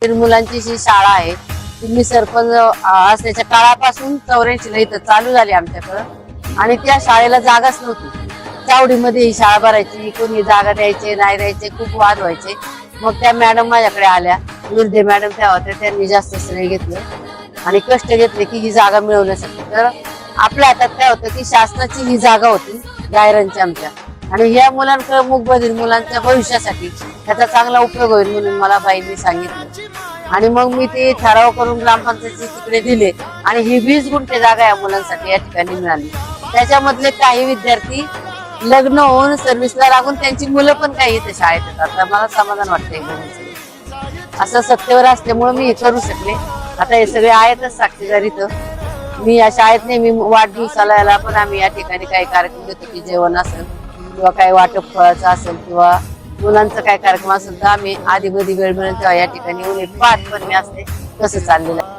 मुलांची जी शाळा आहे ती मी सरपंच असल्याच्या काळापासून 84 ला इथं चालू झाली आमच्याकडं आणि त्या शाळेला जागाच नव्हती। चावडीमध्ये ही शाळा भरायची, कोणी जागा द्यायचे नाही द्यायचे, खूप वाद व्हायचे। मग त्या मॅडम माझ्याकडे आल्या, विरदे मॅडम त्या होत्या, त्यांनी जास्त श्रेय घेतलं आणि कष्ट घेतले की ही जागा मिळवण्यासाठी। तर आपल्या हातात काय होतं की शासनाची ही जागा होती गायरांची आमच्या, आणि या मुलांकडे मूकबधीर मुलांच्या भविष्यासाठी त्याचा चांगला उपयोग होईल म्हणून मला बाईंनी सांगितलं आणि मग मी ते ठराव करून ग्रामपंचायतीचे तिकडे दिले आणि ही 20 गुंठे जागा या मुलांसाठी या ठिकाणी मिळाली। त्याच्यामधले काही विद्यार्थी लग्न होऊन सर्व्हिसला लागून त्यांची मुलं पण काही इथे शाळेत येतात, तर मला समाधान वाटतंय। असं सत्तेवर असल्यामुळे मी हे करू शकले। आता हे सगळे आहेतच साक्षीदार इथं। मी या शाळेत नेहमी वाढदिवसाला याला पण आम्ही या ठिकाणी काही कार्यक्रम देतो की जेवण असेल किंवा काही वाटप फळाचं असेल किंवा मुलांचा काय कार्यक्रम असेल तर आम्ही आधी मधी वेळ मिळेल तेव्हा या ठिकाणी येऊन पाहत पण मी असते कसं चाललेलं आहे।